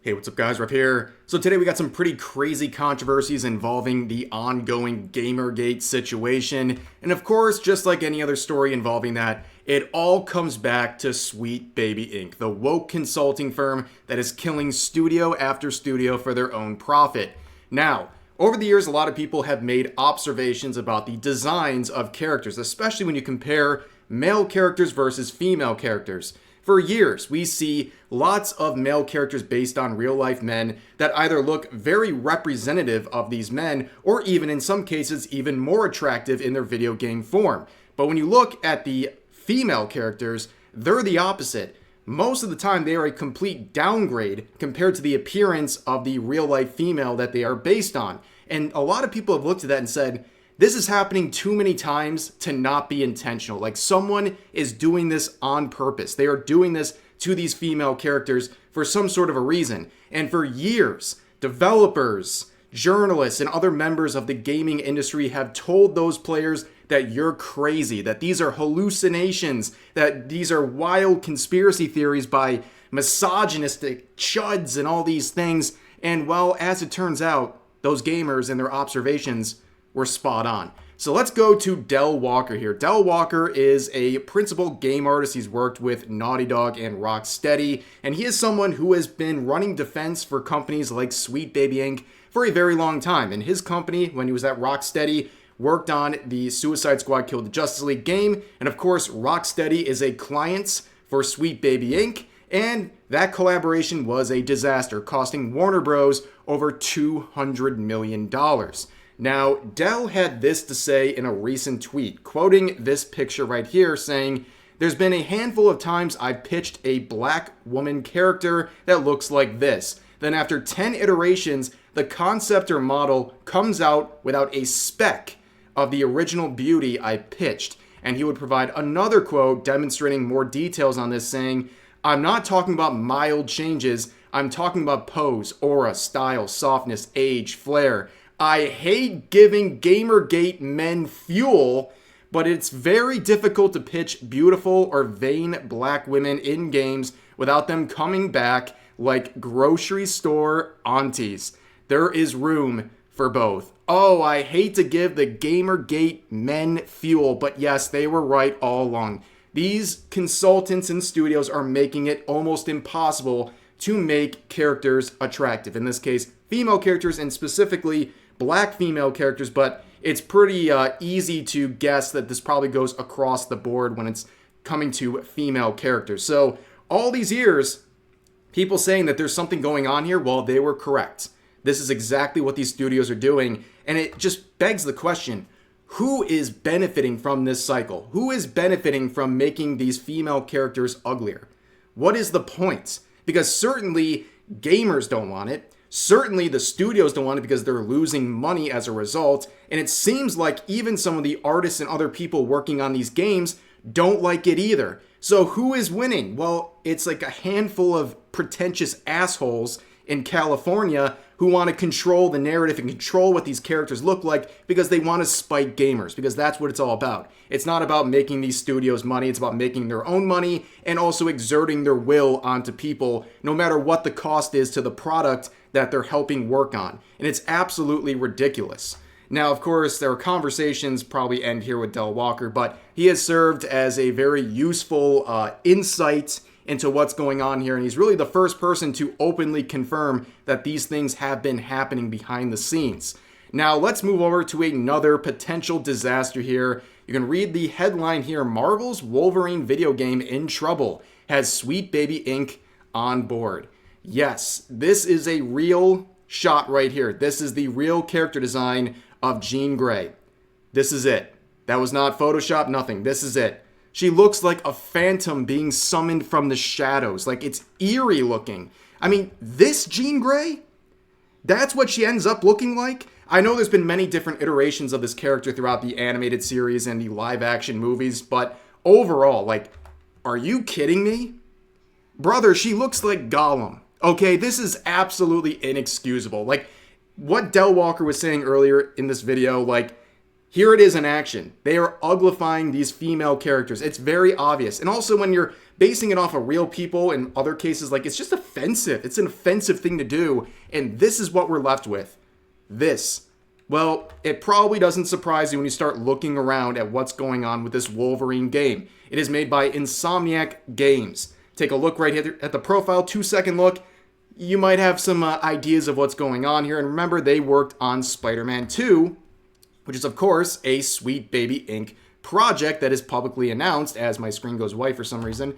Hey, what's up guys, Rev here. So today we got some pretty crazy controversies involving the ongoing Gamergate situation. And of course, just like any other story involving that, it all comes back to Sweet Baby Inc., the woke consulting firm that is killing studio after studio for their own profit. Now, over the years, a lot of people have made observations about the designs of characters, especially when you compare male characters versus female characters. For years, we see lots of male characters based on real life men that either look very representative of these men or even in some cases even more attractive in their video game form. But when you look at the female characters, they're the opposite. Most of the time, they are a complete downgrade compared to the appearance of the real life female that they are based on. And a lot of people have looked at that and said, this is happening too many times to not be intentional. Like someone is doing this on purpose. They are doing this to these female characters for some sort of a reason. And for years, developers, journalists, and other members of the gaming industry have told those players that you're crazy, that these are hallucinations, that these are wild conspiracy theories by misogynistic chuds and all these things. And well, as it turns out, those gamers and their observations were spot on. So let's go to Del Walker here. Del Walker is a principal game artist. He's worked with Naughty Dog and Rocksteady, and he is someone who has been running defense for companies like Sweet Baby Inc. for a very long time. And his company, when he was at Rocksteady, worked on the Suicide Squad Kill the Justice League game. And of course, Rocksteady is a client for Sweet Baby Inc. And that collaboration was a disaster, costing Warner Bros. Over $200 million. Now, Del had this to say in a recent tweet, quoting this picture right here, saying, "There's been a handful of times I've pitched a black woman character that looks like this. Then after 10 iterations, the concept or model comes out without a speck of the original beauty I pitched." And he would provide another quote demonstrating more details on this, saying, "I'm not talking about mild changes. I'm talking about pose, aura, style, softness, age, flair. I hate giving Gamergate men fuel, but it's very difficult to pitch beautiful or vain black women in games without them coming back like grocery store aunties. There is room for both. Oh, I hate to give the Gamergate men fuel, but yes, they were right all along. These consultants and studios are making it almost impossible to make characters attractive. In this case, female characters, and specifically black female characters, but it's pretty easy to guess that this probably goes across the board when it's coming to female characters. So all these years, people saying that there's something going on here, well, they were correct. This is exactly what these studios are doing, and it just begs the question, who is benefiting from this cycle? Who is benefiting from making these female characters uglier? What is the point? Because certainly gamers don't want it. Certainly the studios don't want it because they're losing money as a result. And it seems like even some of the artists and other people working on these games don't like it either. So who is winning? Well, it's like a handful of pretentious assholes in California who want to control the narrative and control what these characters look like because they want to spite gamers, because that's what it's all about. It's not about making these studios money, it's about making their own money and also exerting their will onto people, no matter what the cost is to the product that they're helping work on. And it's absolutely ridiculous. Now, of course, there are conversations probably end here with Del Walker, but he has served as a very useful insight into what's going on here, and he's really the first person to openly confirm that these things have been happening behind the scenes. Now, let's move over to another potential disaster here. You can read the headline here: Marvel's Wolverine video game in trouble, has Sweet Baby Inc. on board. Yes, this is a real shot right here. This is the real character design of Jean Grey. This is it. That was not Photoshop, nothing. This is it. She looks like a phantom being summoned from the shadows. Like, it's eerie looking. I mean, this Jean Grey? That's what she ends up looking like? I know there's been many different iterations of this character throughout the animated series and the live action movies, but overall, like, are you kidding me? Brother, she looks like Gollum. Okay, this is absolutely inexcusable. Like, what Del Walker was saying earlier in this video, like, here it is in action. They are uglifying these female characters. It's very obvious. And also when you're basing it off of real people in other cases, like, it's just offensive. It's an offensive thing to do. And this is what we're left with. This. Well, it probably doesn't surprise you when you start looking around at what's going on with this Wolverine game. It is made by Insomniac Games. Take a look right here at the profile, 2-second look. You might have some ideas of what's going on here. And remember, they worked on Spider-Man 2, which is, of course, a Sweet Baby Inc. project that is publicly announced, as my screen goes white for some reason.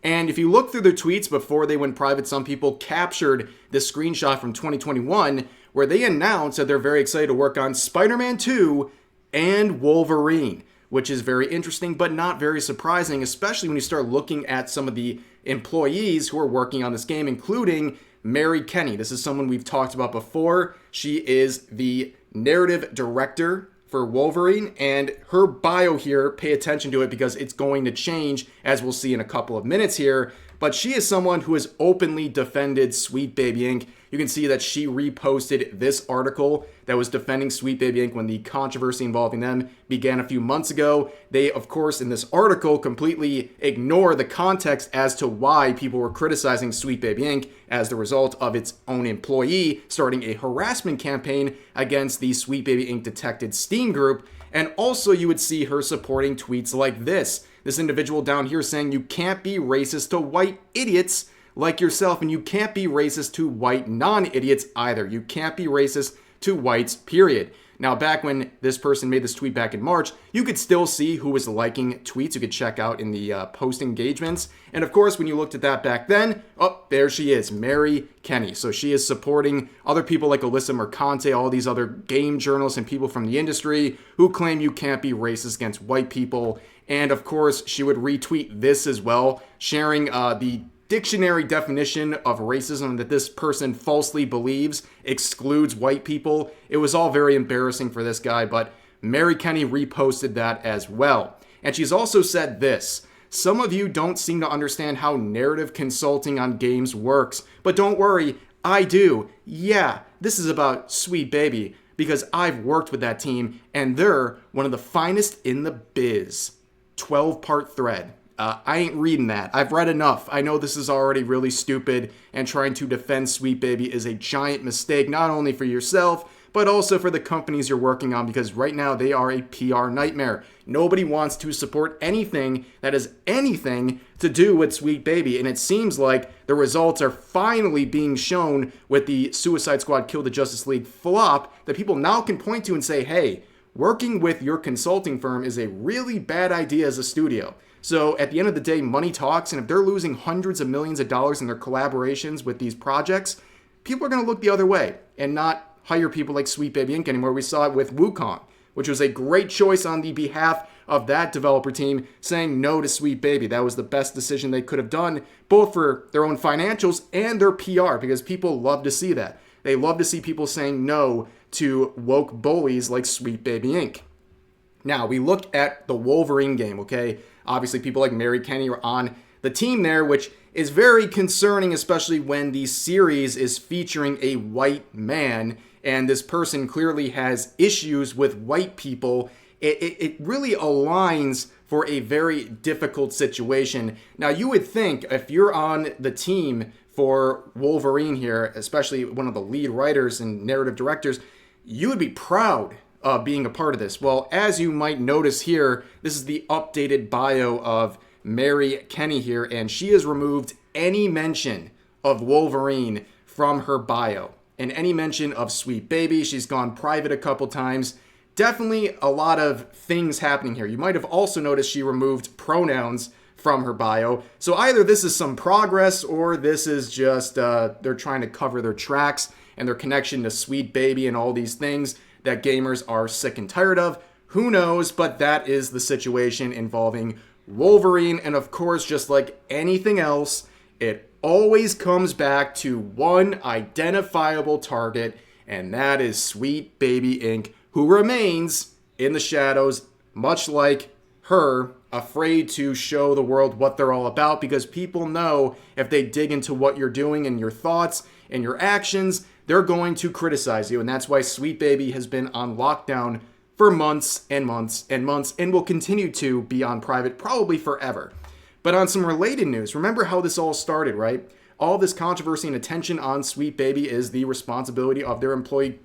And if you look through their tweets before they went private, some people captured this screenshot from 2021 where they announced that they're very excited to work on Spider-Man 2 and Wolverine, which is very interesting but not very surprising, especially when you start looking at some of the employees who are working on this game, including Mary Kenny. This is someone we've talked about before. She is the narrative director for Wolverine, and her bio here, pay attention to it because it's going to change, as we'll see in a couple of minutes here. But she is someone who has openly defended Sweet Baby Inc. You can see that she reposted this article that was defending Sweet Baby Inc. when the controversy involving them began a few months ago. They, of course, in this article completely ignore the context as to why people were criticizing Sweet Baby Inc. as the result of its own employee starting a harassment campaign against the Sweet Baby Inc. detected Steam group. And also you would see her supporting tweets like this. This individual down here saying you can't be racist to white idiots like yourself, and you can't be racist to white non-idiots either. You can't be racist to whites, period. Now, back when this person made this tweet back in March, you could still see who was liking tweets. You could check out in the post engagements. And of course, when you looked at that back then, oh, there she is, Mary Kenny. So she is supporting other people like Alyssa Mercante, all these other game journalists and people from the industry who claim you can't be racist against white people. And of course, she would retweet this as well, sharing the dictionary definition of racism that this person falsely believes excludes white people. It was all very embarrassing for this guy, but Mary Kenny reposted that as well. And she's also said this: some of you don't seem to understand how narrative consulting on games works, but don't worry, I do. Yeah, this is about Sweet Baby, because I've worked with that team, and they're one of the finest in the biz. 12-part thread. I ain't reading that. I've read enough. I know this is already really stupid, and trying to defend Sweet Baby is a giant mistake, not only for yourself, but also for the companies you're working on, because right now they are a PR nightmare. Nobody wants to support anything that has anything to do with Sweet Baby, and it seems like the results are finally being shown with the Suicide Squad Kill the Justice League flop that people now can point to and say, hey, working with your consulting firm is a really bad idea as a studio. So at the end of the day, money talks, and if they're losing hundreds of millions of dollars in their collaborations with these projects, people are going to look the other way and not hire people like Sweet Baby Inc. anymore. We saw it with Wukong, which was a great choice on the behalf of that developer team, saying no to Sweet Baby. That was the best decision they could have done, both for their own financials and their PR, because people love to see that. They love to see people saying no to woke bullies like Sweet Baby Inc. Now, we look at the Wolverine game, okay? Obviously, people like Mary Kenny are on the team there, which is very concerning, especially when the series is featuring a white man, and this person clearly has issues with white people. It really aligns for a very difficult situation. Now, you would think if you're on the team for Wolverine here, especially one of the lead writers and narrative directors, you would be proud of being a part of this. Well, as you might notice here, this is the updated bio of Mary Kenny here, and she has removed any mention of Wolverine from her bio and any mention of Sweet Baby. She's gone private a couple times. Definitely a lot of things happening here. You might have also noticed she removed pronouns from her bio. So either this is some progress, or this is just they're trying to cover their tracks and their connection to Sweet Baby and all these things that gamers are sick and tired of. Who knows? But that is the situation involving Wolverine. And of course, just like anything else, it always comes back to one identifiable target, and that is Sweet Baby Inc., who remains in the shadows, much like her, afraid to show the world what they're all about, because people know if they dig into what you're doing and your thoughts and your actions, they're going to criticize you. And that's why Sweet Baby has been on lockdown for months and months and months, and will continue to be on private probably forever. But on some related news, remember how this all started, right? All this controversy and attention on Sweet Baby is the responsibility of their employee,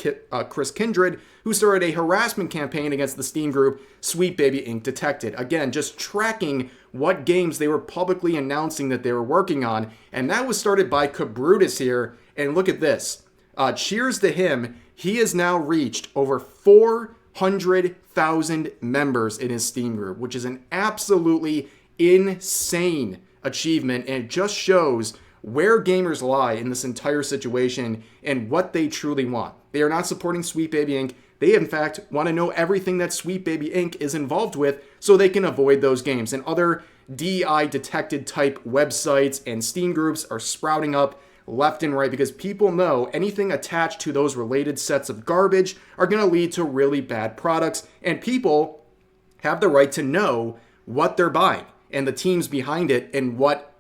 Chris Kindred, who started a harassment campaign against the Steam group Sweet Baby Inc. Detected. Again, just tracking what games they were publicly announcing that they were working on. And that was started by Cabrutus here. And look at this. Cheers to him. He has now reached over 400,000 members in his Steam group, which is an absolutely insane achievement. And it just shows where gamers lie in this entire situation and what they truly want. They are not supporting Sweet Baby Inc. They, in fact, want to know everything that Sweet Baby Inc. is involved with so they can avoid those games. And other DI detected type websites and Steam groups are sprouting up left and right because people know anything attached to those related sets of garbage are going to lead to really bad products. And people have the right to know what they're buying and the teams behind it and what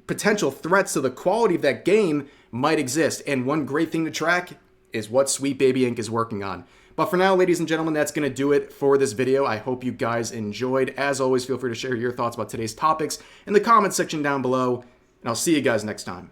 potential threats to the quality of that game might exist. And one great thing to track is what Sweet Baby Inc. is working on. But for now, ladies and gentlemen, that's going to do it for this video. I hope you guys enjoyed. As always, feel free to share your thoughts about today's topics in the comment section down below, and I'll see you guys next time.